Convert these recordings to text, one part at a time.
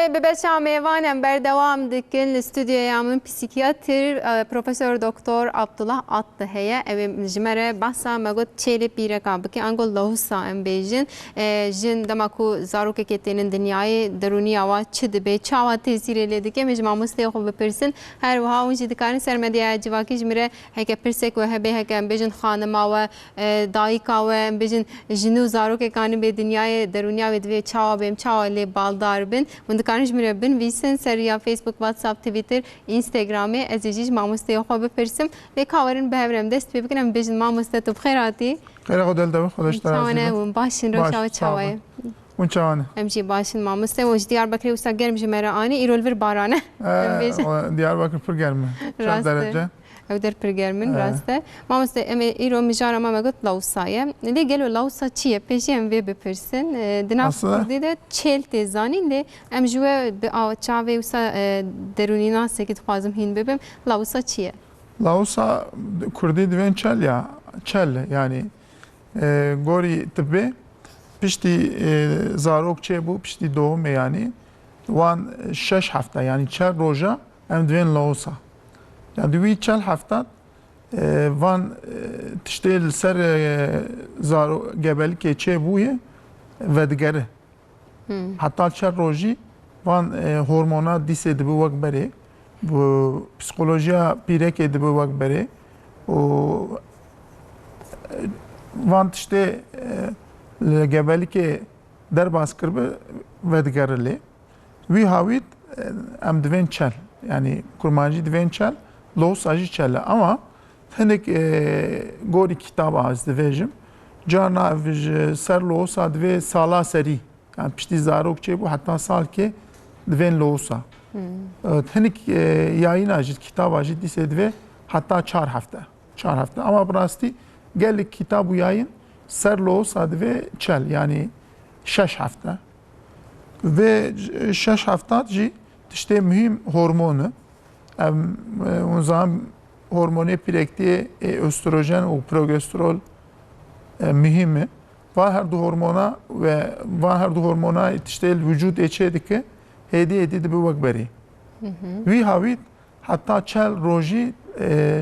ببچه میوانم بردوام دکن استودیویا من پسیکیاتر پروفسور دکتر عبدالله عطیه او جمره بحثا مگود چهل پیره کام که انگل لحظه ام بیجن جن دماکو زاروک که تنین دنیای درونی آوا چه دبی چاوا تاثیر لیده که مجموع مستی خوب بپرسن هر وها اونجی دکانی سرمدیا جواکی جمره هک پرسک و هبه هک ام بیجن خانم و دایکا و ام بیجن جنو زاروک کانی به دنیای درونی و دوی چاوا بیم چاوا لی بالدار بن من دکانش میره بن ویسن سریا فیسبوک واتساپ توییتر اینستاگرامی از یجیش ماموسته خوب بپرسم لیکاورن بهورم دست بکنم بیشتر ماموسته تو بخیراتی خیر خدا دلته خودش تر چونه و باشین رو شاو چاوی اون چونه امشی باشین ماموسته وش دیار بکری و سگرم جمره آنی ایرولور بارانه دیار بکر پر گرمه چند درجه او در پرگرمن راسته ماموسته ام ایرو میجارم ما مگوت لوسایه لی گلو لوسا چیه پیشی ام وی بپرسن دناف دیده چهل تزانی لی ام جوه به چاوی وسا درونی ناسه که تخوازم هین ببم لوسا چیه لوسا کردی دوین چل یا چل یعنی گوری تبه پشتی زاروک چه بو پشتی دوم یعنی وان شش هفته یعنی چل روزا ام دوین لوسا yani دوی چل هفته وان تشتیل سر زارو گبلی که چه بویه و دیگره حتی چل روزی وان هورمونات دیسه دبو وقت بره و پسیکولوژیا پیره که دبو وقت بره و وان تشتی گبلی که در باز کرده و دیگره لی وی هاوید ام دوین چل yani kurmancı دوین چل لوس آجی چله اما هنگ گوری کتاب از دویجم جانا سر لوس دوی سالا سری yani پشتی زاروک چه بو حتی سال که دوین لوسا هنگ یاین آجی کتاب آجی دیسه دوی حتی 4 هفته اما براستی گل کتاب و یاین سر لوسا دوی چل yani 6 هفته ve 6 hafta جی تشتی mühim hormonu اون zaman hormonu pirektiği östrojen ve progesterol mühimi. Var her du hormona ve var her du hormona işte vücut içedik ki hediye edildi bu vakberi. Vi havit hatta çel roji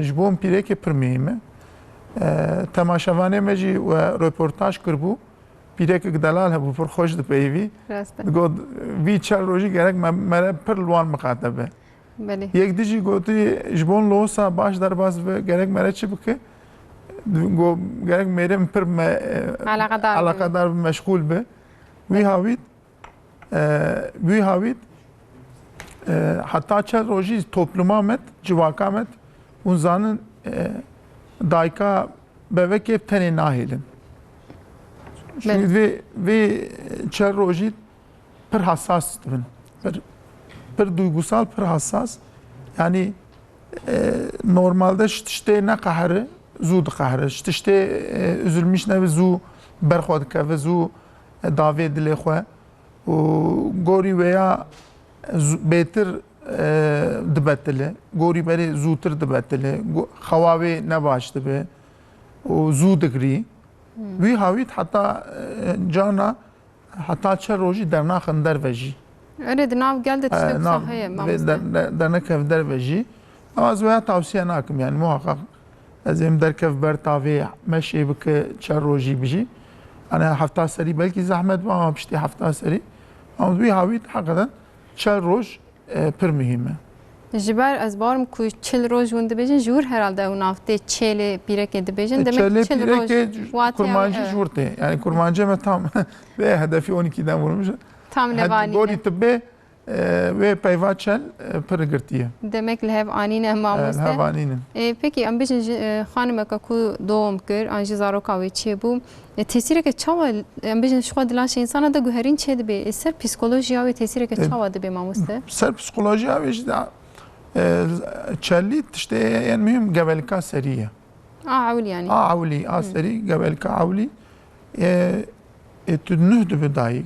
jbon pireke pir mühimi. Temaşavane meci ve röportaj kırbu. پیرک دلال هبو پر خوش د پیوی گود وی چل روزی گرک مره پر لوان مخاطبه بله یک دیجی گوتی جبون لوسا باش در باز و گرک مره چی بکه گو گرک میره پر علاقه دار مشغول به وی هاوید حتی چل روزی toplumamет civakamet unzanın dayka bebek hep tane nahilin ve çel roji per hassas per duygusal per hassas yani normalde işte ne kahrı zu kahrı işte üzülmüş ne zu berxod ka ve zu davet dile xwe o gori veya beter dibetile gori beri zutur dibetile xawavi ne baştı be o zu digri وی هاوید حتی جانا حتی چه روزی در ناخن در وجی. آره دناو گلد تشتم صحیح ماموسته. در نکف در وجی. از ویا توصیه نکم yani muhakkak از این در کف بر تاوی مشی بک چه روزی بجی. أنا هفته سری بلکی زحمت با ما بشتی هفته سری. اما وی هاوید حقیقتا چه روز پر مهمه. جبر از بارم کوی 40 روز ونده بیشن جور herhalde اون هفته 40 پیرک ده بیشن demek 40 روز kurmancı jurte yani kurmancı mı tam ve hedefi 12'den vurmuş. Tam levani. Gori tıbbe ve peyvaçel pergirtiye. Demek lev anine mamuste. Lev anine. Peki am بیشن خانم که کو دوم کر آنجی زارو کاوی چه بو تأثیری که چاوا am بیشن شخص دلانش انسان ده گوهرین چه ده به سر پسیکولوژی و تأثیری که چاوا ده به mamuste. سر پسیکولوژی و işte çelli işte en mühim gebelika seriye. عولي يعني. عولي سري gebelika عولي. Tu nühdü bir dahi.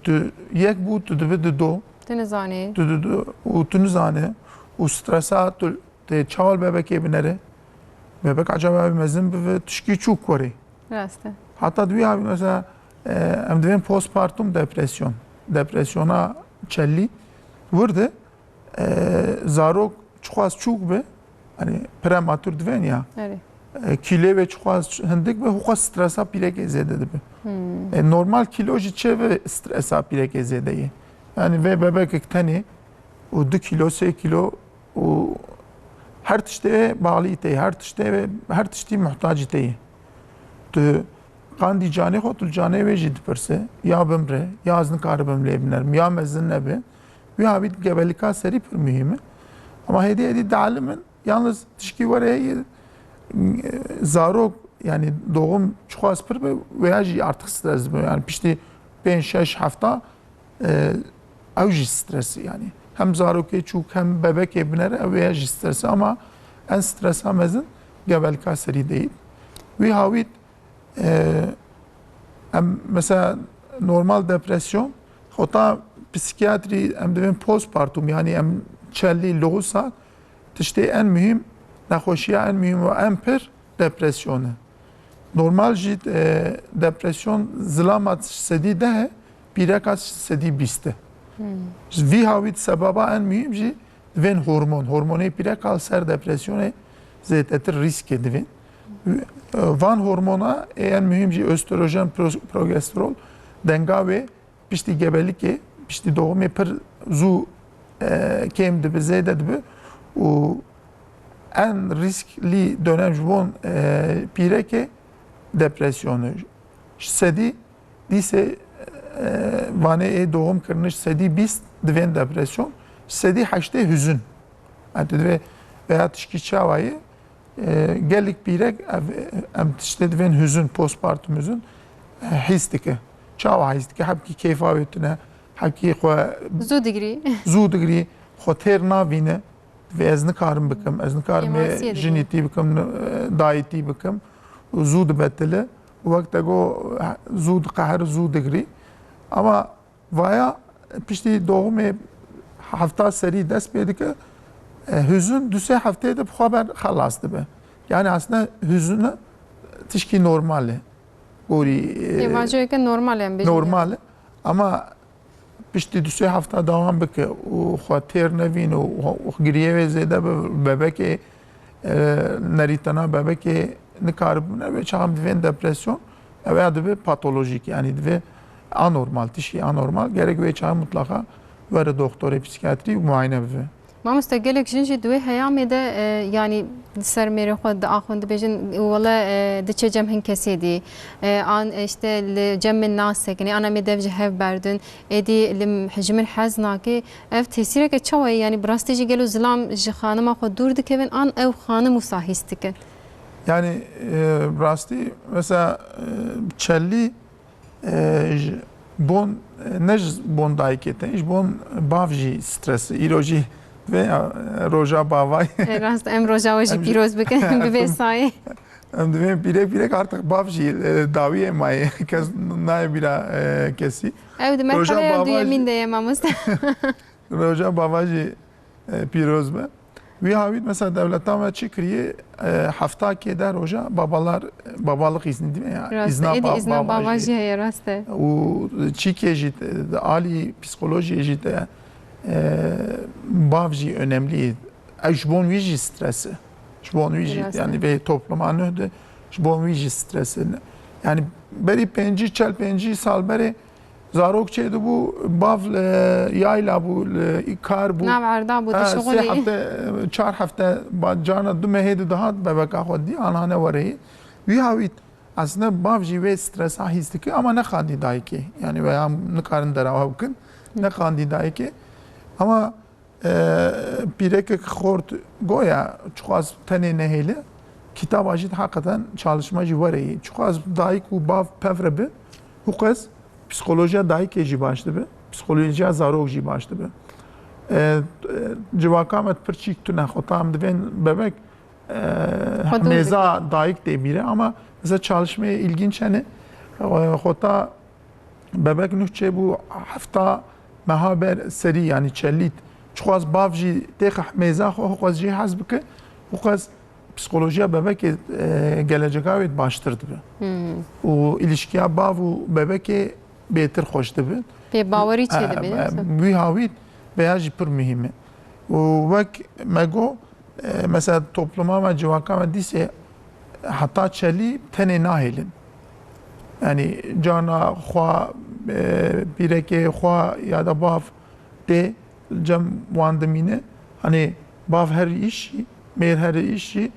Tu yek bu tu dve do. تنزاني. Tu nizane. U stresa tu te çaval bebek ebinere. Bebek acaba mezin ve tuşki çok kore. Raste. Hatta diyor abi mesela em devin postpartum depresyon. Depresyona çelli vurdu. Zarok çok az çok be. Hani prematür diven ya. Evet. Kilo ve çok az hındık ve hukas stresa pirek ezede de be. Normal kilo jiçe ve stresa pirek ezede. Yani ve bebek ekteni o 2 kilo 3 kilo o her tişte bağlı ite, her tişte muhtaç ite. Tu qandi canê xwe tu canê wê jî dipirse ya bimre ya ez nikaribim lê binerim ya mezin nebe wî havî gebelika serî pir mühim e ama hêdî dialimin yalnız tişkî were zarok yani doğum çok az pir be veya jî artık stres dibe yani piştî 5-6 hafta ew jî stresi yani hem zarokê çûk hem bebekê binere ew veya jî stresi ama en stresa mezin gebelika serî değil. Wî havî mesela normal depresyon hatta psikiyatri em divên postpartum yani em çelli loğusa tiştê en mühim nexweşiya en mühim ve en pir depresyon e. Normal jî depresyon zilama sedî de pîreka sedî bîst e. Vî havî sebeba en mühim jî divên hormonê pîreka ser depresyonê zêdetir rîskê divên. Van hormona en mühim jî östrojen, progesterol denga ve piştî gebelikê, piştî doğumê pir zû kêm dibe, zêde dibe û en riskli dönem ji bon pîrekê depresyon e. Sedî dîsê vanê doğum kiriniş sedî 20 divên depresyon, sedî 8 hüzün. Yani divê veya tişkî çawayê gelek pîrek em tiştê divên hüzün, postpartum hüzün hîs dike. Çawa hîs dike, hepkî keyfa wê hepkî xwe Zû digirî. zû digirî, xwe têr navîne. Ve ez nikarim bikim, ez nikarim jinîtî bikim, dayîtî bikim. Zû dibe tile. Wekte got zû diqeher, zû digirî. Ama vaya piştî doğumê hefta serî dest pê dike, hüzün 2-3 hefteyê de xwe ber xelas dibe. Yani aslında hüzün tişkî normal e. Gorî Vajoyeke normal em bêjin. normal e. Ama piştî 2-3 hafta devam bike û xwe têr nevîn û giriyê wê zêde be bebekê nerîtena bebekê nikaribûne wê çaxam divên depresyon ew ya dibe patolojik yani dibe anormal, tişkî anormal gerek wê çaxam mutlaka were doktorê psikiyatrî muayene bibe. Mamoste gelek jin jî duê heyamê de yani ser mêrê xwe diaxivin dibêjin wele diçe cem hin kesê dî an işte li cemên nasekine ana me dev ji hev berdin êdî li ji min hez nakê ev tesîreke çawa ye yani bi rastî jî gelo zilam ji xanima xwe dûr dikevin an ew xanim wisa hîs dikin. Yani rastî mesela çelli bon ne ji bon dayîkê te ji bon bav jî stresi îro jî ve roja bavay Rast em roja jî pîroz bikin bi vê sayê. Em divên pîrek artık bav jî dawiyê maye kes naye bîra kesî. Ew di merheleya duyemîn de ye mamoste. Roja bava jî pîroz be. Wî havî mesela devletan ve çi kiriye heftakê de roja babalık izni değil mi ya? İzna bava jî heye rast e. û çîkê jî alî psikolojiyê jî de bav jî önemli. Ji bon wî jî stresi. Ji bon wî jî yani vê topluma nûde ji bon wî jî stresi. Yani berî 5 sal berê zarok çê dibû bav yayla bû kar bû. Nav erda bû di şixulê. 3 hefte 4 hefte cana du mehê dihat bebeka xwe dî anane wereyê. Wî havî aslında bav jî vê stresa hîs dike ama ne xandî dayîkê. Yani veya nikarin derawa bikin ne xandî dayîkê. Ama pîrekek xort goya çok az tenê nehêle kitaba jî hakikaten çalışma jî wereyê. Çok az dayîk û bav pevre bi û qez psikolojiya dayîkê jî baş dibe, psikolojiya zarok jî baş dibe. Civaka me pir çîk tune xweta em divên bebek mêza dayîk tê bîre ama mesela çalışmaya ilginç hani xweta bebek nûh çêbû hefta meha ber serî yani çellît çok az bav jî têxa mêza xwe xwez jî hez bike û qez psikolojiya bebekê geleceka wê baştir dibe. û ilişkiya bav û bebekê bêtir xweş dibe. پێ باوەری چێ دەبێت وی هاویت بەیاژی پڕ مهمە و وەک مەگۆ مثلا topluma me civaka me dîsê heta çelî tenê nahêlin yani cana xwa pîrekê xwa ya da bav tê cem wan dimîne hani bav her îşî mêr her îşî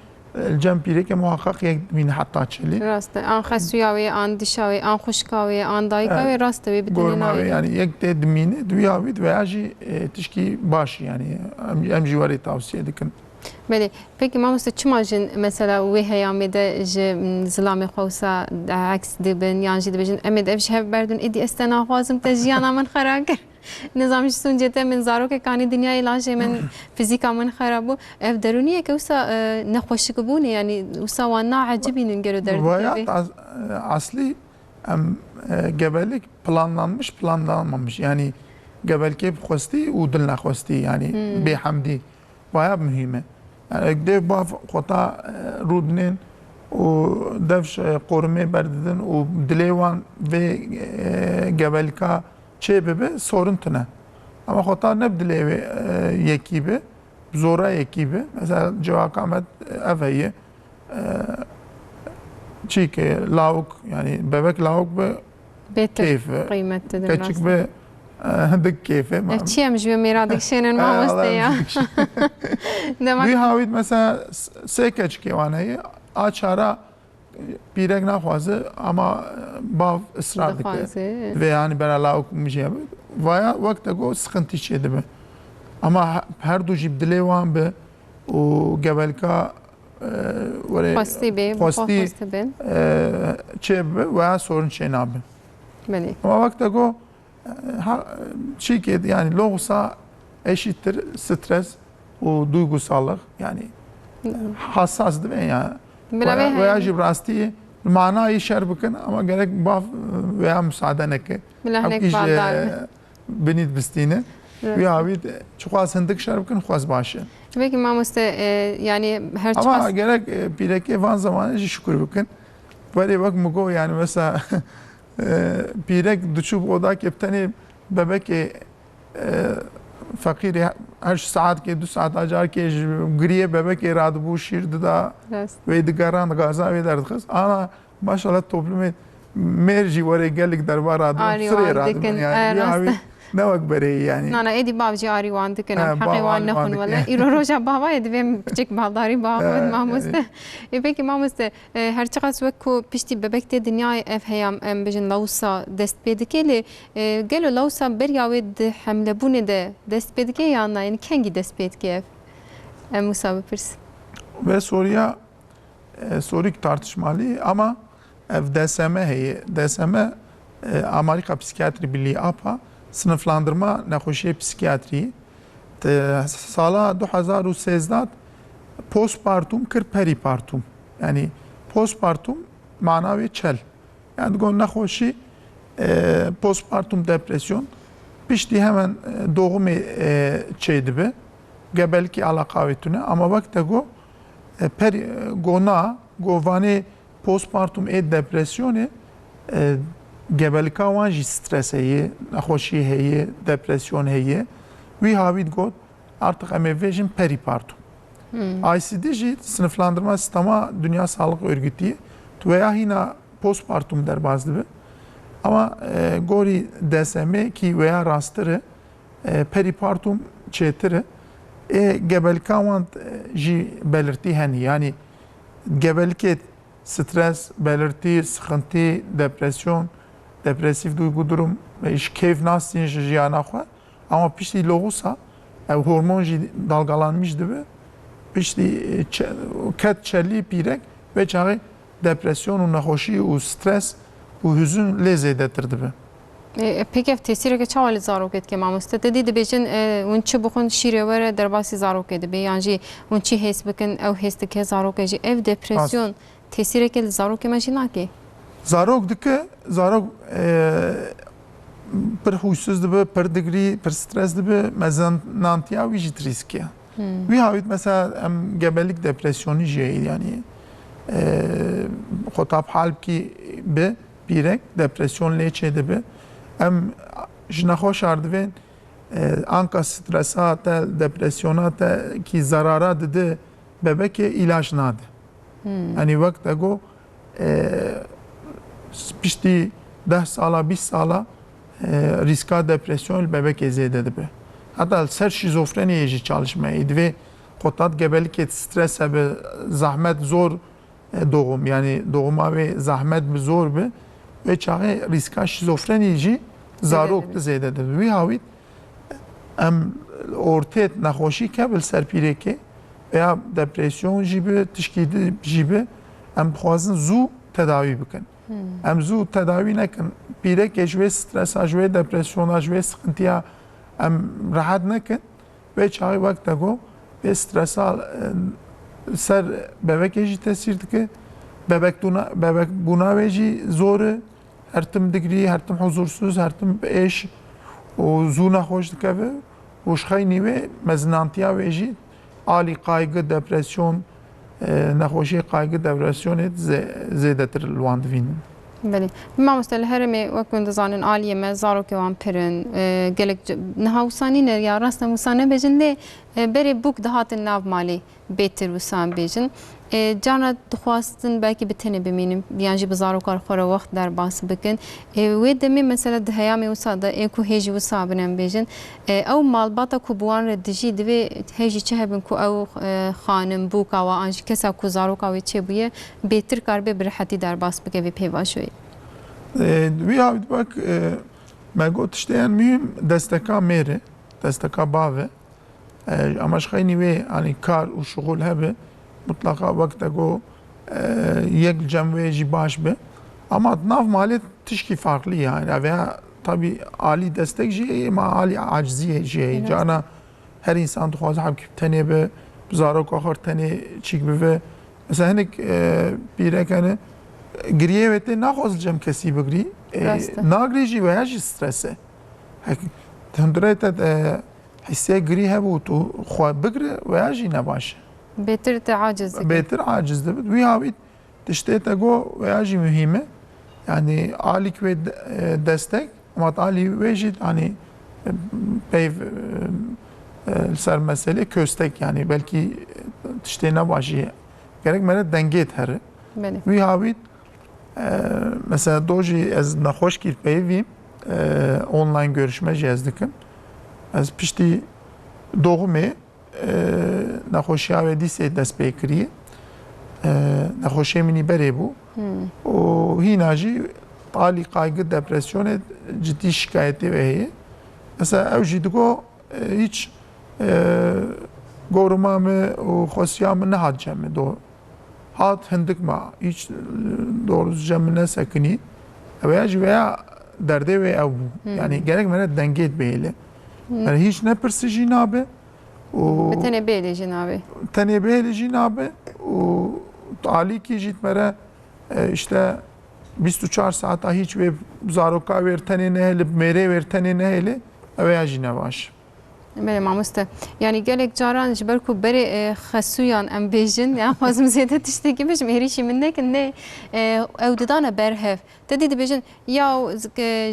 cem pîrekê muhaqqaq yek dimîne heta çelî rast e an xesuya wê an dişa wê an xuşka wê an dayika wê rast e wê bi tenê gorma nahêlin yani yek tê dimîne duya wî veya jî tişkî başî yani em jî warê tavsiye dikin. بله پێکی مامۆستا چما ژن مەسەلا وێ هەیامێدە ji zilamê xewsa عکس dibin yan jî dibêjin em ê ev ji hev berdin êdî ez te naxwazim te jiyana min xera kir nizam ji suncê te min zarokek anî dinyayê lajê min fîzîka min xera bû ev derûniyeke wisa nexweşikbûnê yanî wisa wan naecibînin gero Vayat asli em gebelik planlanmamış yani gebelkê bixwestî û dil nexwestî yani bêhemdî baya mühim e. Yani dev bav xota rûdinên û dev qorumê berdidin û dilê wan vê gebelika çê bibe sorun tune. Ama xota neb dilê wê yekî be zora yekî be mesela civaka me ev heye çîkê lawik yani bebek lawik be keyf qîmet didin keçik be هندك كيفه ev çi em ji wê mêra dikşênin mamosteya Wî hawît mesela sê keçikê wan heye a çara pîrek naxwaze ama bav israr dike ve yani bera lawik mijê be vaya wek de got sıkıntı çê dibe ama her du jî dilê wan be û gebelka xwestî bê xwestî bin çê bibe veya sorun çê nabe belê ama wek de got çiğ yani loğusa eşittir stres o duygusallık yani hassas değil mi yani veya jibrasti manayı şer bakın ama gerek bav veya müsaade neke benit bistine ve abi çok az hındık şer bakın xwaz başı belki mamoste yani her ama gerek pireke van zamanı şükür bakın böyle bak mugo yani mesela pirek duçup oda kepteni bebek fakir her saat ke 2 saat acar ke griye bebek rahat bu şirdi da ve digaran gaza ve derdi kız ana maşallah toplumu merci var geldik derbar adım sıraya rahat yani abi ne vak bere yani nana edi bavcı ari wan dikin haqi wan nakhun wala iro roja baba edi vem küçük baldari baba mamoste peki mamoste her çaqas vek ku pişti bebekte dünyayı ev heyam em bejin lawsa dest pedikeli gelo lawsa ber yawe de hamle bune de dest pedike yana yani kengi dest pedike ev em musabe pirs ve soruyu tartışmalı ama ev DSM heye DSM Amerika Psikiyatri Birliği APA sınıflandırma nexweşiyê psikiyatriyê sala 2013 postpartum kir peripartum yani postpartum mana wê çel yani gon nexweşî postpartum depresyon piştî hemen doğumê çê dibe gebelikî alaqa wê tune ama wek de got gona govanê postpartum ê depresyonê gebelika wan jî stres heye, nexweşî heye, depresyon heye wî havît got artık em ê vêjin peripartum. ICD jî sınıflandırma sistema Dünya Sağlık Örgütü'yü veya hina postpartum derbaz dibe ama gorî DSM ki veya rastırı peripartum çêtir gebelika wan jî belirtî henî yani gebelikê stres, belirtî, sıkıntı, depresyon depresif duygu durum ve iş keyif nasıl jiyana xwe ama piştî loğusa ev hormon jî dalgalanmış dibe piştî ket çelî pîrek ve çağı depresyon û nexweşî û stres û hüzün lê zêdetir dibe peki ev tesîreke çawa li zarokê mamoste te dî dibêjin hûn çi bixwin şîrê were derbasî zarokê dibe yan jî hûn çi hês bikin ew hês dike zarokê jî ev depresyon tesîreke li zarokê me jî nake zarok dike zarok pir huysuz dibe pir digrî pir stres dibe mezanantiya wî jî riskiye wî havît mesela em gebelik depresyonî jî heye yani xwetab hal bikî bi pîrek depresyon lê çê dibe em جنخوش اردوین آنکا سترسات دپرسیونات کی zarara dide bebeke ilaç nade. Yani vakt ego pişti 10 sala 20 sala riska depresyon bebek ezede dibe. Hatta ser şizofreniye ji çalışmayı ve kotat gebelik et stres ve zahmet zor doğum yani doğuma ve zahmet zor be ve çağı riska şizofreniye ji zarok zede dibe. Ve havit em ortet nahoşi kabel serpireke veya depresyon gibi tişkidi gibi em xwazin zû tedavi bikin. Em zû tedavi nekin. Pîrek ji stres ji depresyon ji sıkıntıya em rahat nekin ve çağı vakte go ve stresa ser bebek jî tesir dike. Bebek buna ve jî zor her tim digri, her tim huzursuz, her tim eş o zû naxoş dike ve وشخيني ve meznantiya ve jî alî kaygı, depresyon, nexweşî kaygı, depresyon zêdetir li wan divînin. Belê. Mamoste li herêmê wek min dizanin aliyê me zarokê wan pirin gelek niha wisanî ne ya rast wisa nebêjin lê berê bûk dihatin nav malê bêtir wisan bêjin. Cana dixwastin belkî bi tenê bimînin yan jî bi zarokar xwe re wext derbas bikin. Wê demê mesela di heyamê wisa de ê ku hêjî wisa bin em bêjin ew malbata ku bi wan re dijî divê hêjî çi hebin ku ew xanim bûka wa an jî kesa ku zaroka wê çêbûye bêtir kar bê bi rehetî derbas bike vê pêvajoyê. Wî havît bak me got tişteyên mühim desteka mêre, desteka bavê ama ji xeynî wê anî kar û şuxul hebe mutlaka vakte go yek cemve jî baş be ama nav malê tişkî farklı yani veya tabi alî destek jî ama alî aciziyê jî cana her insan dixwaze hemkî tenê be zaroka xwe tenê çîk bibe mesela hinek pîrek hene giriye ve te naxwaz cem kesî bigirî nagirî jî veya jî strese hundurê te hissê girî hebû tu xwe bigire veya jî nebaş Bêtir te aciz dike. Bêtir aciz dibit. Wî havît tiştê te got veya jî mühîm e. Yani alîk ve destek ama alî wê jî hani peyv ser mesele köstek yani belki tiştê nebaşî gerek me dengê here. Wî havît mesela dojî ez nexweş kir peyvîm online görüşme jî ez dikim. Ez piştî doğumê nexweşiya wê dîsê dest pê kiriye nexweşiyê min berê bû û hîna jî alî kaygı depresyonê cidî şikayetê ve heye mesela ew jî digo hiç goruma me û xwesiya min nehat cem do hat hindik ma hiç doğru cem min nesekinî veya jî veya derdê wê ew bû yani gerek me dengê bêle yani hiç nepirsî jî nabe Tenê bêlê jî nabe. Tenê bêlê jî nabe û alîkî jî mere işte 24 saata hiç ve zaroka wê tenê nehêle mêrê wê tenê nehêle ew jî nebaş. Belê mamoste yani gelek caran ji ber ku berê xesuyan em bêjin ya xwazim zêde tiştekî bêjim êrişî min nekin lê ew didane berhev te dî dibêjin ya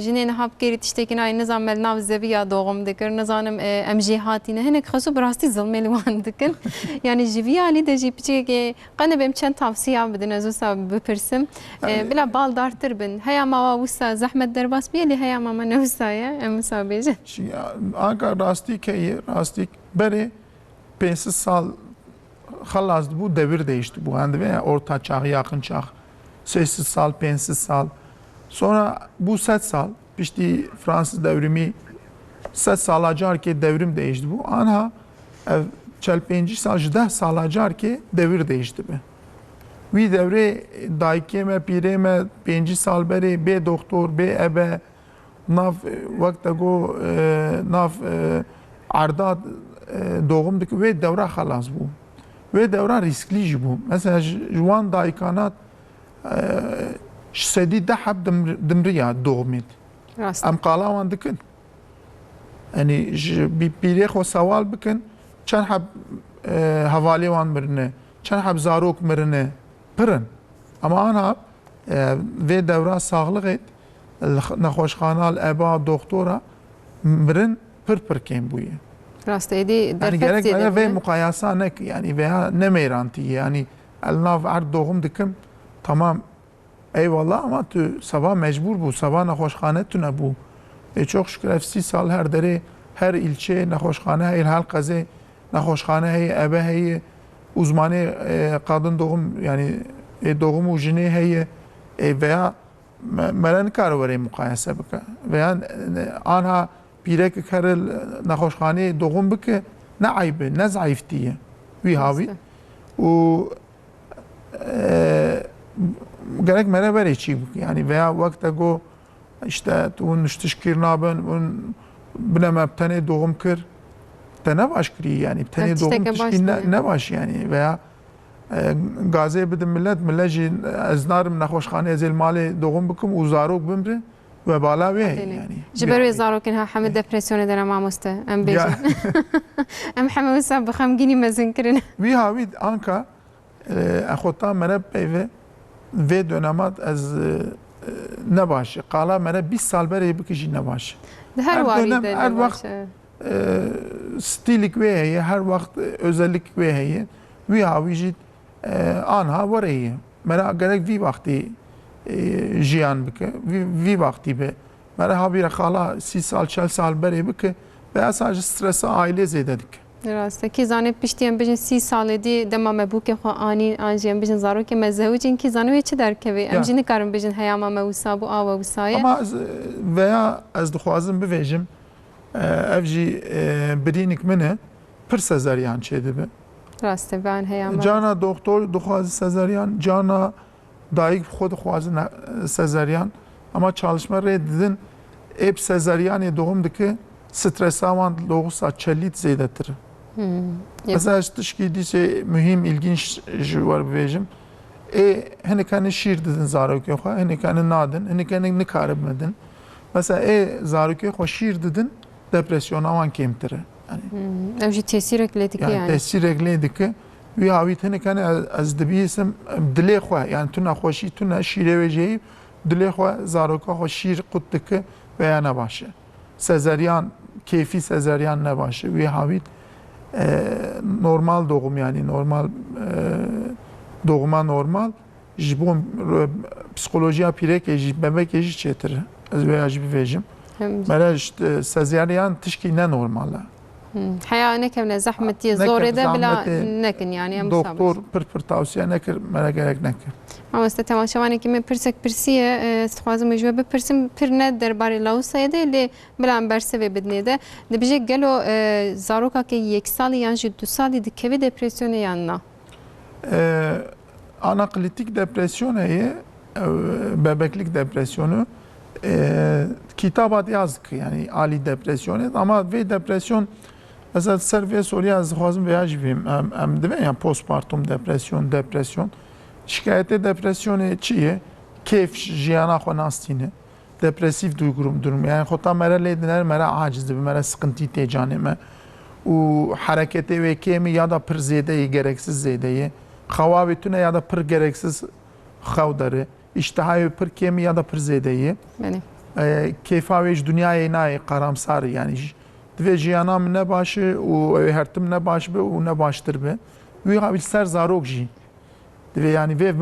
jinê niha bikêrî tiştekî nayê nizam me nav zeviya doğum dikir nizanim em jê hatîne hinek xesu bi rastî zilmê li wan dikin yani ji vî alî de jî piçekê qene bêm çend tavsiya bidin ez wisa bipirsim bila baldartir bin heya mawa wisa zehmet derbas bîye lê heya mama ne wisa ye em wisa bêjin Anka rastî rastîk berê 5 sal xelas bû devir değişti bu ve orta çağ yakın çağ 8 sal 5 sal sonra bu 7 sal piştî Fransız devrimi 7 sala carkê devrim değişti bu anha 5 sal 10 sala carkê devir değişti be wî devrê dayikê me pîrê me 5 sal berê bê doktor bê ebe nav vakte go nav arda doğum dike ve devra xelas bû ve devra riskli jî bû mesela ji wan dayikanat sedî 10 heb dimriya doğumê em qala wan dikin yani ji pîrê xwe sewal bikin çend heb hevalê wan mirine çend heb zarok mirine pirin ama anha vê devra saxliqê nexweşxana eba doktora مرن پر کم بویه راست ایدی yani درفت gerek زیده ve بونه mukayasa ne yani veya ne meyranti yani elnav er doğum dikim tamam eyvallah ama tu sabah mecbur bu sabah nahoşhane tu ne bu çok şükür efsi sal her dere her ilçe nahoşhane hey halkaze nahoşhane hey ebe hey uzmanı kadın doğum yani doğum ujini hey veya melen karvere mukayese bika veya anha birek karıl nahoşhane doğum bike ne ayıbı ne zayıftiye vi havi و gerek merhaba çi yani veya vakte go işte un niştişkir ben un bine mebtene doğum kır te ne baş kiri yani tane doğum tişkin ne baş yani veya gaze bidim millet eznarım nahoşhane ezel mali doğum bikim uzarok bimre ve bala ve yani جبروا زاروكن ها حمد دبرسيون در ما مسته ام بيجي ام حمد وساب بخم جيني مزن كرن وی هاوید آنکا اخوتا مرا پیوه و دونمات از نباشه قالا مرا 20 سال بره بکشی نباشه her dönem, varide her vakt stilik ve heye her vakt özellik ve heye vi havijit anha var heye mera gerek vi vakti jiyan bike vi vakti be mera habire qala 30 سال 40 سال bere bike ve sadece stresa aile zededik راسته کی زانه پشتیم بجن 30 سال دی دما مبو که خو آنی آنجیم بجن زارو که مزوجین کی زانه چه درکوی ام جن کارم بجن حیاما موسابو آوا وسایه ama veya ez dixwazim bivêjim ev jî birînik min e pir sezaryan çêdibe راسته بان حیاما cana doktor dixwazi sezaryan cana dayîk xwe dixwazin sezaryan ama çalışma rê didin êb sezaryanê doğum dike stresa wan loğusa çelît zêdetir mesela tişkî dîşe mühim ilginç ji war bivêjim hinek şîr didin zarokê xwe hinek nadin hinek nikaribmedin mesela zarokê xwe şîr didin depresyona wan kêmtir e ev jî tesîrek lê dike yani tesîrek lê dike wî havît hinek ez dibîsim dilê xwe yani tu nexweşî tu ne şîrê wê jeyî dilê xwe zaroka xwe şîr qut dike veya nebaşe sezaryan keyfi sezaryan nebaşe wî havît normal doğum yani normal doğuma normal ji bo psikolojiya pîrekê jî bebekê jî çêtir e ez veya jî bivêjim mere sezaryan tişkî ne normal e حیا نکم زحمتی زوره ده بلا نکن یعنی ام doktor pir tavsiye nekir mere gerek nekir ama است تماشاوانی که من پرسک پرسیه استخوازم جواب بپرسم پر نه درباره لاوسایه ده لی بلا ام برسه و بدنه ده دبیجه گلو زاروکا که یک سالی یان جو 2 سالی دکوی depresyonu yanına anaklitik depresyon bebeklik depresyonu kitabat yazdık yani ali depresyon ama ve depresyon mesela serve soruya xwazim veya jivim em divê yani postpartum depresyon şikayete depresyonu çiye keyf jiyana xwe nastîne depresif durum yani xota mere lê diner mere aciz dibe mere sıkıntı tê canê me û hereketê wê kêmî ya da pir zêdeyê gereksiz zêdeyê xewa wê tune ya da pir gereksiz xew derê iştihayê pir kêmî ya da pir zêdeyê keyfa wê ji dunyayê nayê qaramsar yani divê jiyana min ne baş e û hertim ne baş be û ne baştir be wî havî ser zarok jî divê yani vê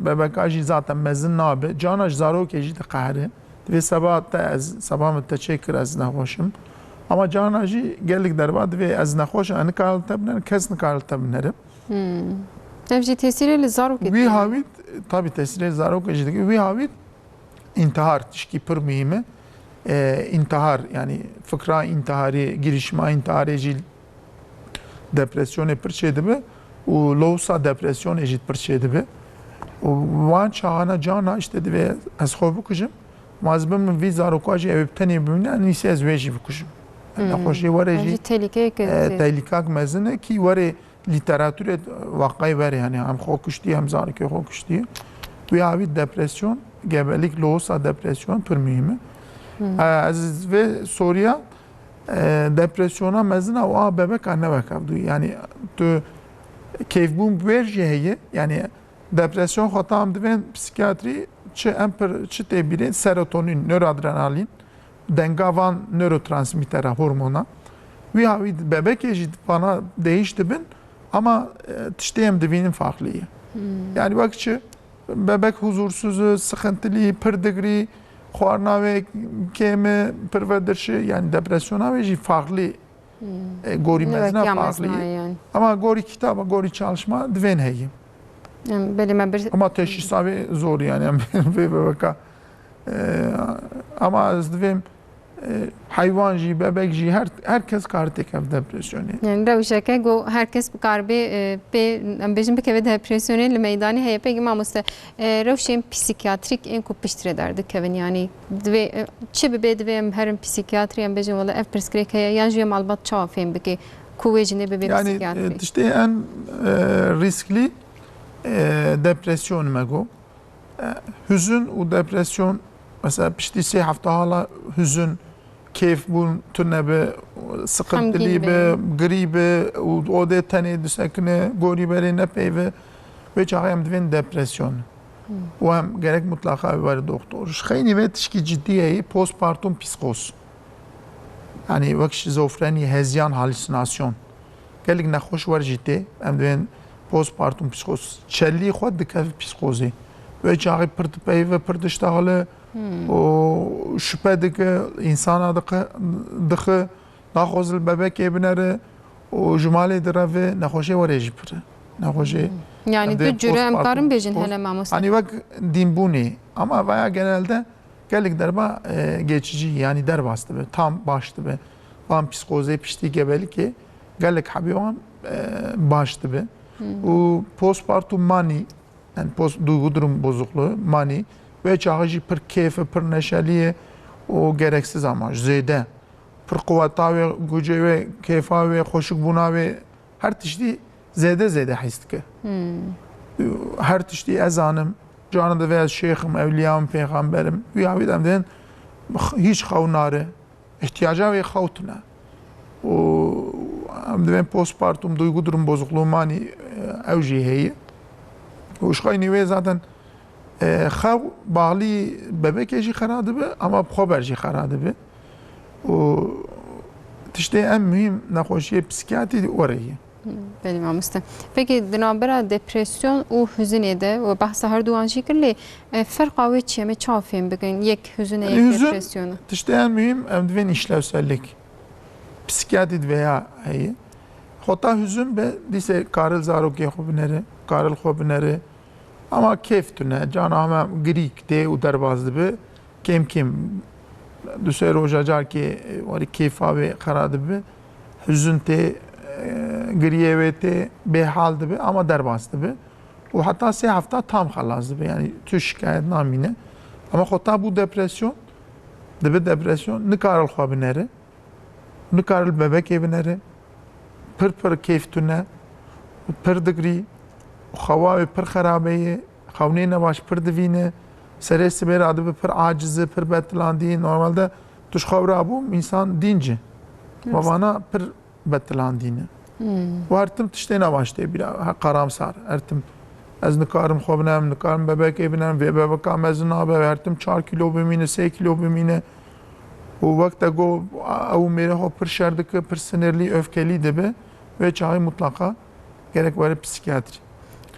bebeka jî zaten mezin nabe cana ji zarokê jî diqehre divê sabah te ez sabah min te çêkir ez nexweşim ama cana jî gelek derba divê ez nexweş nikare te biner kes nikare te binerim ev jî tesîrê li zarokê wî havît tabii tesîrê zarokê jî dike wî havît intihar tişkî pir mühim e intihar yani fıkra intiharı girişma intiharı jî depresyonê pir çêdibe û lowsa depresyonê jî pir çêdibe û wan çaxana cana işte divê ez xwe bikujim mazbim min vî zaroka jî ew tenê bimîne nîsî ez wê jî bikujim nexweşî were jî tehlikak mezin e kî were literatûrê waqayê were yani hem xwe kuştiye hem zarokê xwe kuştiye wî havî depresyon gebelik loğusa depresyon pir mühim e ez ve soruya depresyona mezina o bebek anne bakabdu yani tu keyfbûn wêr jî heye yani depresyon xwetam divên psikiyatri çi em pir çi tê bîrê serotonin nöroadrenalin denga van nörotransmittera hormona. Wî havî bebekê jî bana değiş dibin ama tiştê em divînin farklıyı. Yani bakçı bebek huzursuzü, sıkıntılı, pır digri, xwarina ve kême, pır vedirşi yani depresyona ve jî farklı gorî mezna farklı. Yani. Ama gorî kitaba, gorî çalışma divên heye. Belime bir Ama teşhisa ve zor yani ve bebeka. Ama ez divêm hayvan jî, bebek jî herkes kartek ev depresyonu. yani rewşeke go herkes bikarbe em bêjin bikeve depresyonê li meydanê heye pêkî mamoste rewşên psîkiyatrîk ên ku piştre derdikevin yani divê çi bibe divê em herin psîkiyatrî em bêjin wala ev pirsgirêk heye yan jî em albat çawa fêm bike ku wê jî bibe Yani psîkiyatrî. tiştê en riskli depresyon me got. Hüzün û depresyon mesela piştî sê hefta hala hüzün keyf bûn tune bi sıkıntılı Xemgîn bi girî bi û odê tenê disekine gorî berê nepeyve ve çaxê em divên depresyon. û em gerek mutlaka bibere doktor. Ji xeynî vê tişkî ciddî heye postpartum psikoz. Yani wek şizofreni, hezyan, halüsinasyon. Gelek nexweş werjî tê em divên postpartum psikoz. Çellî xwe dikev psikozê. Ve çaxê pir dipeyve, pir diştexile û şüphe dike, insana dixe, naxwazil bebekê binere û ji malê direve nexweşê werê jî pir e. Nexweşê. Yani Hem de du cüre em karin bêjin post- hele mamoste. Hani vek dînbûnê ama veya genelde gelek derba geçici yani derbastı be, tam baştı be. Van psikozê piştî gebelikê gelek hebî wan baştı be. û postpartum manî yani duygu durum bozukluğu mani ve çağı jî pir keyfe, pir neşeliye û gereksiz ama zêde. Pir quveta ve gucê ve keyfa ve xoşikbûna ve her tiştî zêde his dike. Her tiştî ez zanim canım divê ez şeyxim, evliyam, peygamberim. Wî havî em dên hiç xew nare. İhtiyaca ve xew tune. û em divên postpartum duygu durum bozukluğu manî ew jî heye. û ji xeynî wê zaten xew bağlî bebekê jî xera dibe ama xweber jî xera dibe. û tiştê em mühim nexweşiyê psikiyatrî were ye. Belê mamoste. Peki dinabera depresyon û hüzünê de ve behsa her duan jî kirlê ferqa wê çi em ê çawa fêm bikin yek hüzünê yek Hüzün- depresyonu. Tiştê en mühim em divên işlevsellik. Psikiyatrî veya heye. Xota hüzün be dîsê karil zarokê xwe binêre, karil xwe binêre. Ama keyf tune, cana heme girîk tê û derbas dibe. Kêm du sê roja carkê warî keyfa wê xera dibe. Hüzün tê, giriyê wê tê bêhal dibe ama derbas dibe. û heta sê hefta tam xelas dibe. Yani tu şikayet namîne. Ama xota bû depresyon, dibe depresyon, nikaril xwe binêre. Nikaril bebekê binêre. Pir keyf tune, pir digirî. Xewa wê pir xerabe ye, xewnê nebaş pir divîne, serê sibê ra dibe pir aciz e, pir betilandî. Normalde tu ji xew re bû insan dînc e. Mevana pir betilandîne. û her tim tiştê nebaş tê bîra qaramsar. Her tim ez nikarim xwe binem, nikarim bebekê binem, vê bebeka mezin nabe, her tim 4 kilo bimîne, 3 kilo bimîne. û wek te got ew mêre xwe pir şer dike, pir sinirlî, öfkelî dibe ve çaxê mutlaka gerek were psikiyatrî.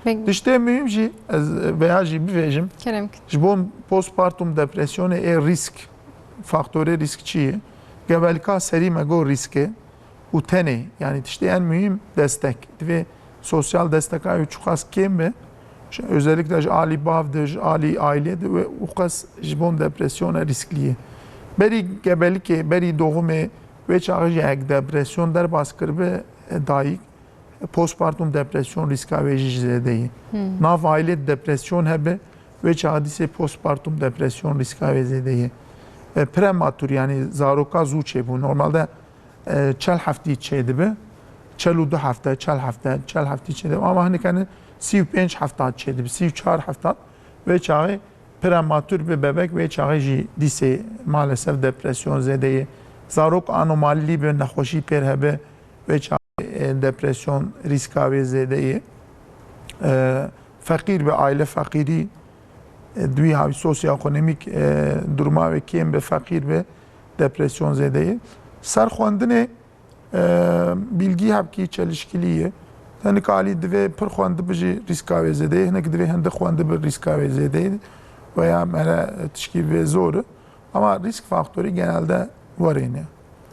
Tiştê mühim jî ez veya jî bivêjim Kerem ji bo postpartum depresyonê ê risk faktorê risk çi ye? Gebelika serî me got risk e û tenê yani tiştê en mühim destek. Divê sosyal desteka wê çi qas kêm be özellikle ji alî bav de, ji alî ailê de ve û qas ji bo depresyona riskli ye. Berî gebelikê, berî doğumê wê çaxê jî hek depresyon derbas kiribe dayîk postpartum depresyon riska wê jî zêde ye. Nav ailê depresyon hebe wê çaxê dîsê postpartum depresyon riska wê zêde ye. Prematur yani zaroka zû çêbû. Normalde 40 heftî çê dibe. 42 hefte, 40 hefte, 40 heftî çê dibe. Ama hinekane 35 hefta çê dibe, 34 hefta wê çaxê prematur bir bebek wê çaxê jî dîsê maalesef depresyon zêde ye. Zarok anomalî be nexweşî pêr hebe wê çaxê depresyon riska wê zêde ye. Feqîr ve aile feqîrî دوی هاوی سوسیواکونومیک درما و کیم به فقیر به depresyon zedeyi. Ser xwendinê bilgî hevkî çelişkiliye. Hinek alî divê pir xwendibê jî rîska wê zêdeyê, hinek divê hindik xwendibê rîska wê zêdeyê veya mere tişkî wê zor e. Ama risk faktörü genelde warêne.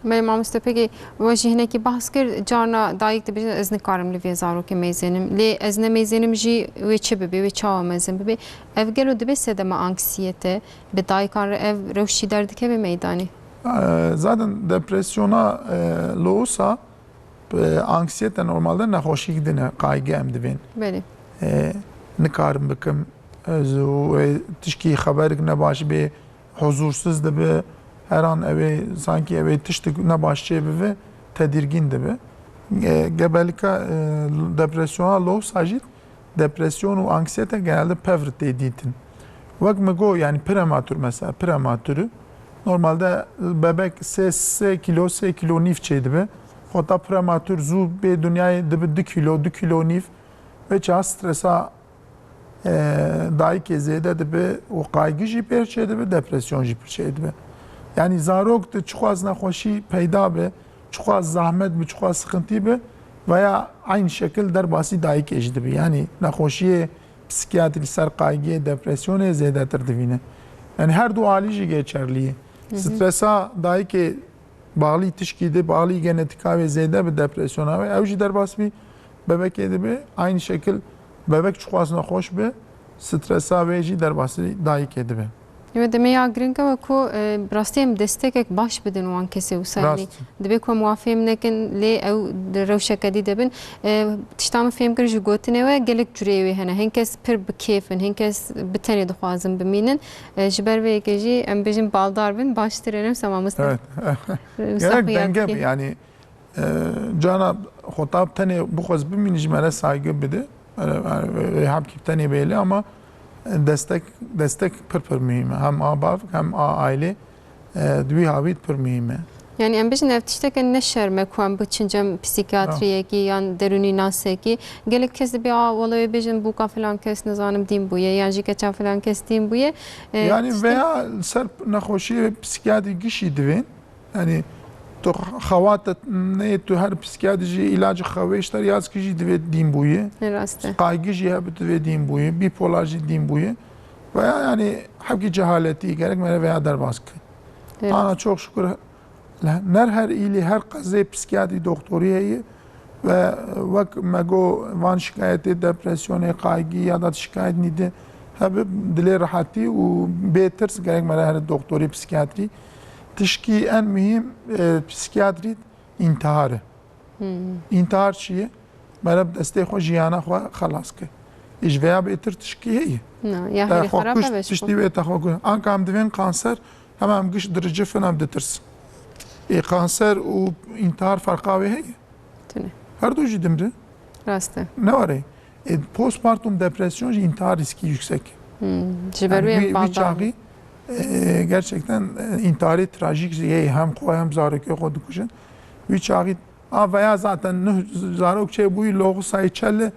Benim mamoste peki vajî hinekî bahs kir carna dayîk dibêjin ez nikarim li vê zarokê mêzenim. Lê ez nemêzenim jî wê çi bibe, wê çawa mezin bibe. Ev gelo dibe sedema anksiyete bi dayikan re ev rewşî derdikeve meydanê. Zaten depresyona loğusa anksiyete normalde nexweşî gidine kaygı em divên. Belê. Nikarim bikim tişkî xeberik nebaş bê huzursuz dibe her an evê sanki evê tiştik nebaş çê bibe tedirgin dibe. Gebelika depresyona loğusa jî depresyon û anksiyete genelde pevritê dîtin. Wek me got yani prematür mesela prematürü normalde bebek 3 kilo 3 kilo nîv çê dibe. Xweta prematür zû bê dunyayê dibe 2 kilo nîv ve çawa stresa dayîkê zêde dibe û kaygı jî pêr çê dibe, depresyon jî pir çê dibe. Yani zarok di çixwaz nexweşî peyda be, çixwaz zahmet be, çixwaz sıkıntı be veya aynı şekil derbasî dayîkê jî dibe. Yani nexweşiyê psikiyatrî ser kaygıyê, depresyonê zêdetir divîne. Yani her du alî jî geçerlî ye. Stresa dayîkê bağlî tişkî de, bağlî genetika ve zêde bi depresyona ve ew jî derbas bî bebekê dibe. Aynı şekil bebek çixwaz nexweş be, stresa wê jî derbasî dayîkê dibe. Evet demê ya giring e ku rastî em destekek baş bidin wan kesê wisa yani dibe ku em wan fêm nekin lê ew di rewşekedî dibin tişta min fêm kir ji gotinê we gelek cureyê wê hene hin kes pir bi kêfin hin kes bi tenê dixwazin bimînin ji ber vê yekê jî em bêjin baldar bin baştir enim sema Mustafa. Evet. Gerek denge yani cana xwetab tenê bixwaz bimîn ji me re saygı bide. Hevkî tenê bêle ama destek pir mühim e. Hem a bav hem a aile duî havît pir mühim e. Yani em bêjin ev tiştekên ne şerme ku em biçincem psikiyatriyekî yan derûnî nasekî gelek kes dibe wala wê bêjin bûka filan kes nizanim dîm bûye yan jî keçan filan kes dîm bûye. Yani veya ser nexweşiyê psikiyatrî gişî divên yani tu xewate neyê tu her psikiyatrî jî ilacı xewêşter yazkî jî divê dîm bûye. Rast e. Kaygı jî hebe divê dîm bûye, bipolar jî dîm bûye. Veya yani hevkî cehaletî gerek mere veya derbas kir. Ana çok şükür her ilî her qezê psikiyatrî doktorî heye ve wek me got van şikayetê depresyonê kaygı ya da şikayet nîde hebe dilê rahatî û bêtirs gerek mere her doktorî psikiyatrî. Tişkî en mühim psikiyatrî intihar e. İntihar çi ye? Mere bi destê xwe jiyana xwe xelas kir. Ji vêya bêtir tişkî heye. Ya herî xerab e tiştî wê te xwe kir. Anka em divên kanser hemen em giş diricifin em ditirsin. Kanser û intihar farka wê heye? Her du jî dimre. Rast e. Ne var ê? Postpartum depresyon jî intihar riskî yüksek. Ji ber wê em baldar. Gerçekten intiharı trajik hem xwe hem zarokê xwe dikujin. Wî çaxî veya zaten zarok çê bûyî loğusayê çelle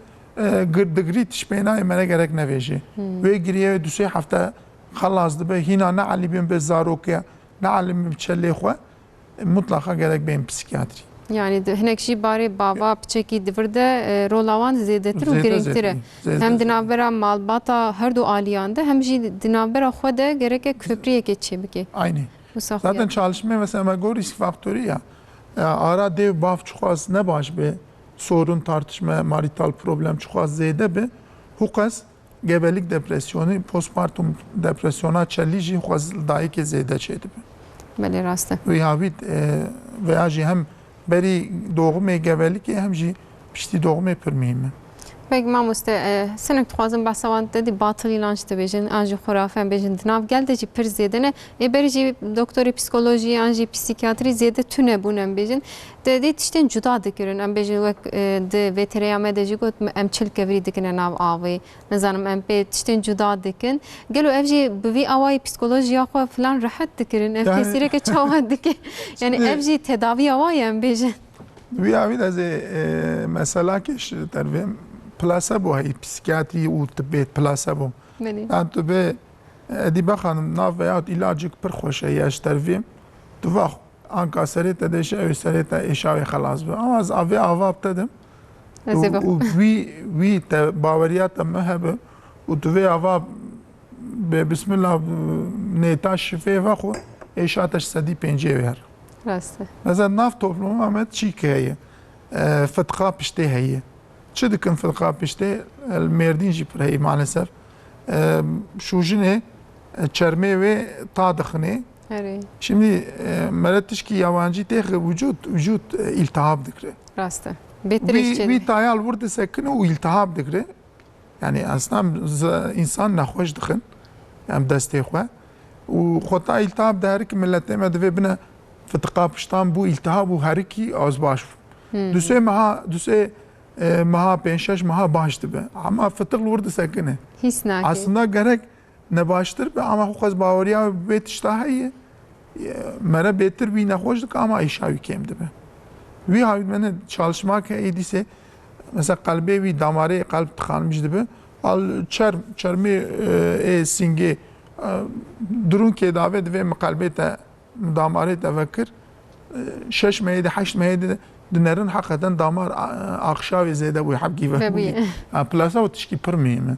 digirî tişpênayê me ne gerek nevêjî. Wê giriye wê dusê hefte xelas dibe hîna ne elîbin bi zarokê ne elîbin bi çellê xwe mutlaka gerek bên psikiyatrî. Yani hinek jî barê bava piçekî divirde rola wan zêdetir û girîngtir e. Hem di navbera malbata her du aliyan de hem jî di navbera xwe de gerek köprüyekê çê bike. Aynı. Zaten çalışmaya mesela me got risk faktörü ya. Ara dev bav çixwaz ne baş be sorun tartışma marital problem çixwaz zêde be huqas gebelik depresyonu postpartum depresyona çelî jî xwaz dayîkê zêde çê dibe. Belê rast e. Wî havît veya jî hem berî doğumê gebelikê hem jî piştî doğumê pir mühim e. Peki mamoste sinek dixwazim behsa wan dedî batıl inanç dibêjin an jî xurafen bêjin di nav gel de jî pir zêde ne berî jî doktorî psikolojî an jî psikiyatrî zêde tune bûn em bêjin dedî tiştên cuda dikirin em bêjin wek di vê terêya me de jî got em çil kevirî dikine nav avê nizanim em pê tiştên cuda dikin gelo ev jî bi vî awayî psikolojiya xwe filan rahat dikirin ev kesîreke çawa dike yani ev jî tedaviya wa ye em bêjin. Wî avî ez ê meselakê dervêm plasebo heye psikiyatrî û tibbê plasebo. Yani tu bê Edibe xanım nav veya ilacık pir xweş heye ji dervêm دوه آنکا سری تدش او سری تا اشاوی خلاص به اما از آوی آواب تدم از و وی تا باوریات مهبه و دوی آواب بسم الله نیتاش شفه وخو اشاتش سدی پنجه ویر راسته مثلا ناف توفلوم آمد چی که هیه فتقا پشته هیه چه دکن فتقا پشته المردین جی پر هیه معنیسف شوجنه çerme ve tadıkhne. Evet. Şimdi merettiş ki yabancı tek vücut iltihap dikre. Rastı. Betir Vi tayal vurdu sekine o iltihap dikre. Yani aslında insan nahoş dikhin. Yani desteği xwe. و خطا iltihap der ki millete medve bine فتقا piştan bu iltihap bu heriki az baş. Düse maha penşeş maha baş dibe. Ama fıtık vurdu sekine. His naki. Aslında gerek ne baştır be ama xwaz baweriya bet iştahiye mere betir bir nexoşdik ama işavi kemdi be. Vi havit mene çalışmak edise mesela kalbe vi damare kalp tıkanmış dibe al çermi singe durun ki davet ve kalbete damare tefekkür şeş meyde haş meyde dünlerin hakikaten damar akşavi zede bu habgi ve plasa o tişki permiyim.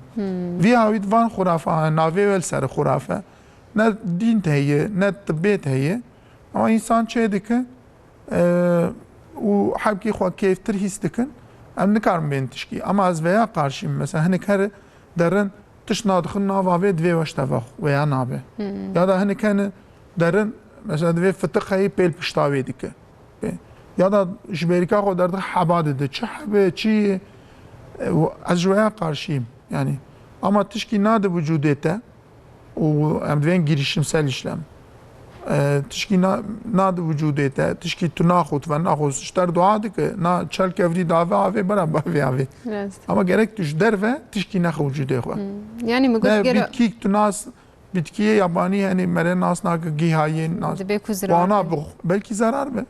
Vi havit van khurafa nave vel ser khurafa ne din teye ne tıbbet heye ama insan çedike o habki xwa keyftir histikin em nikarim ben tişki ama az veya karşıyım mesela hani her derin tiş nadixin navave dve veşteva veya nabe ya da hani kendi derin mesela dve fıtık heyi pel piştave dike ya da jberika xo derdi habad de çi habe çi az veya karşıyım yani ama tişki nade vücudete o em dven girişimsel işlem tişki nade vücudete tişki tunaxut ve naxut işler dua dike na çel kevri dave ave beraber ave ama gerek düş derve tişki naxu vücude xo yani mi ne gere bitki tunas bitkiye yabani yani mere nas na gihaye nas bana bu belki zarar be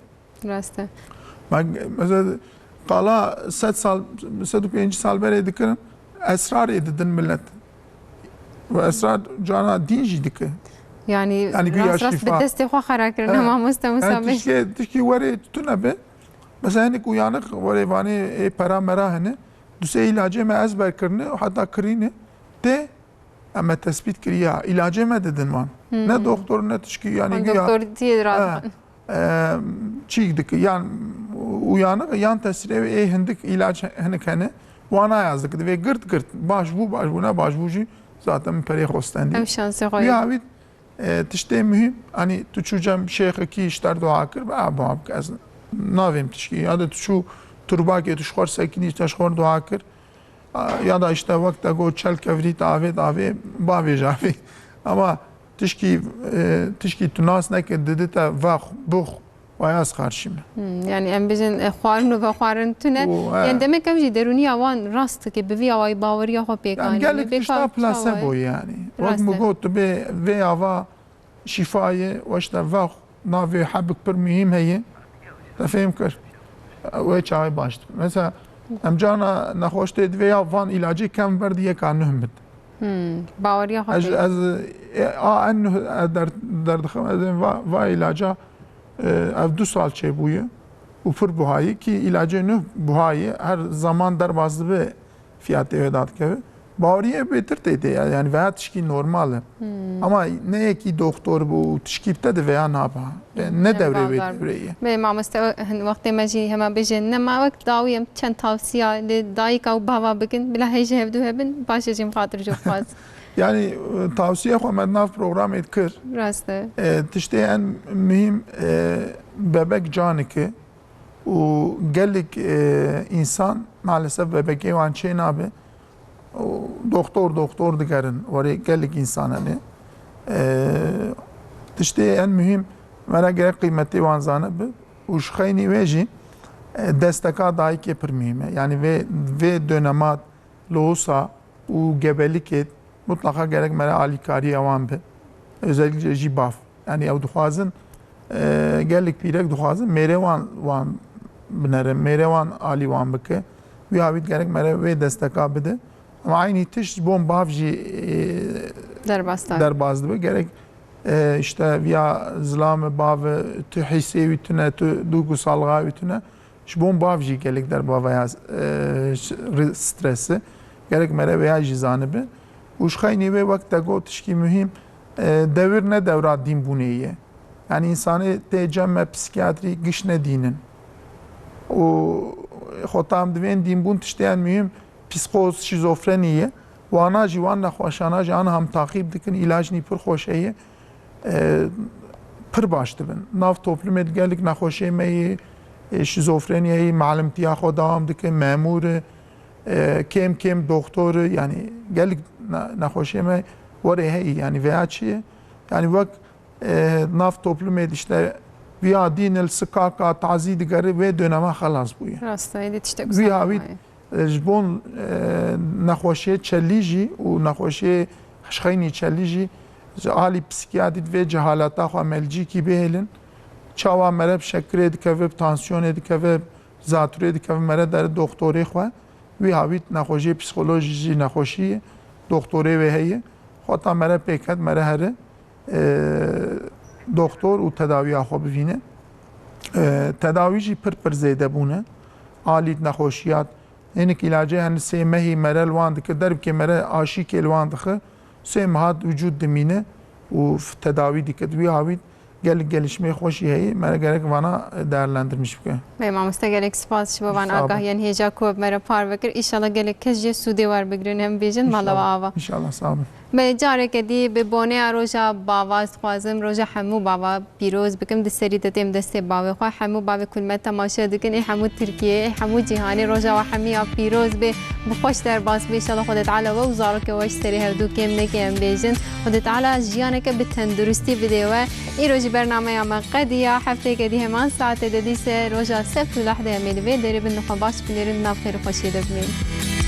rastı mesela qala 105 sal beri dikirim esrar edidin millet ve esrar cana din jî dike yani güya rast şifa. bir deste xo xarakir ne mamusta musabe tişki vere tune be mesela hani uyanık vere vani para mera hani düse ilacı me ezber kirne hatta kirine de ama tespit kiriya ilacı me dedin van ne doktor ne tişki yani güya doktor diye rahat çiğdik yani uyanık yan tesiri hindik ilaç hani vana yazdık ve gırt baş bu ne baş bu zaten peri hostendi. Ev şansı koy. Ya bir tişte mühim hani tuçucam şeyh ki işler dua kır ve abab kaz navim tişki ya da şu turba ki tuşkor sakini tuşkor dua kır ya da işte vakta go çel kevrit ave bavi javi ama tişki tunas ne ki dedi te vah buh وياس خارشيم يعني ام بجن خوارن و خوارن تونه يعني demek ki deruni avan rast ki bevi avay bavariya ho pekani قال لك مش بلاسيبو يعني وقت ما قلت في افا شفايه واش تفاخ نافي حبك بر مهم هي تفهم كر ويش هاي باش مثلا ام جانا نخوش تد في افان علاجي كم برديه كان نهمت bavariya ho از انه درد و علاجا ev 2 sal çebuyu ufur buhayı ki ilacı nüh buhayı her zaman der bazı bir fiyatı ödat gibi bariye betir dedi yani veya tişki normal ama ne ki doktor bu tişkipte de veya ne yapar ne devre veriyor be mamusta vakti maji hema bejin ne ma vakt daviyem çen tavsiye le dayika u bava bikin bila hece hevdu hebin başıcım xatir çok faz yani tavsiye xwe nav program etkir rastı tişte en mühim bebek caniki و gellik insan maalesef bebek evan çe nabe doktor digerin oraya gellik insan hani tişte en mühim mera gerek kıymeti van zanı bu şxeyni veji desteka dahi ki pir mühime yani ve dönemat lohusa u gebelik et mutlaka gerek mera alikari avan be özellikle jibaf yani ev duhazın gellik pirek duhazın merevan van بنره میروان عالی وان بکه وی هاوید گرک مره وی دستکا بده اما aynı tiş bom bavji در bazdı be gerek işte via zlam bav tu hisse vitune tu dugu salga vitune şbon bav jî gelek derba veya stresi gerek mere veya jizanı be uşxayni ve vakte got tişki mühim devir ne devra din buneye yani insanı tecemme psikiyatri gış ne dinin o xotam divên dînbûn tişteyên mühim psikoz, şizofreniye wana jî wan nexweşana ji an hem taqîb dikin îlacnî pir xweş heye pir baş dibin. Nav toplumê gelek nexweşiyê me yê şizofreniyeyê meelimtiya xwe dewam dikin memûr kêm kêm doktor yani gelek nexweşiyê me werê heyî yani veya çi ye yani wek nav toplumê işte via din skaka tazî digere ve döneme xelas bûye. Rastaydı işte. Wî havî ji bo nexweşiyê çelî jî û nexweşiyê hişxeynî çelî jî ji alî psikiyatrî ve cehalata xwe melcîkî bihêlin çawa mere bi şekerê dikeve bi tansiyonê dikeve zatûrê dikeve mere dere doktorê xwe wî havî nexweşiyê psikolojî jî nexweşî ye doktorê wê heye xweta mere pêket mere here doktor û tedawiya xwe bivîne tedawî jî pir zêde bûne alî nexweşiyat hinek ilacê hene sê mehî mere li wan dike derbikê mere aşîkê li wan dixe sê mehat vücud dimîne û tedawî dike wî havî gelek gelişmê xweşî heye mere gerek vana değerlendirmiş bike. Mamoste gelek spas ji van agahiyan hêja ku mere par vekir inşallah gelek kes jê sûdê werbigrin hem bêjin mala ava. İnşallah sağ olun. به جارێک دی به بۆنەیە ڕۆژە باواز خوازم ڕۆژە هەموو باوا پیرۆز بکەم دەسەری دەدێم دەستێ باوێخوا هەموو باوێ کولمە تەماشا دکن هەموو ترکیە هەموو جیهانی ڕۆژەوە هەمیە پیرۆز بێ بخۆش دەرباز بێ ئینشاءالله خودت علاوە و زارۆکەوەش سەری هەردوو کێم نەکەم بێژن خودت علا ژیانێکە به تەندروستی بدێوە ئیرۆژی بەرنامەیەمە قەدیە هەفتەیەکە دی هەمان ساعتێ دەدیسە ڕۆژە سەبت و لەحدە ئەمێ دەبێ دەرێ بن نخوا باش بنێرن ناو خێر و خۆشی دەبنێن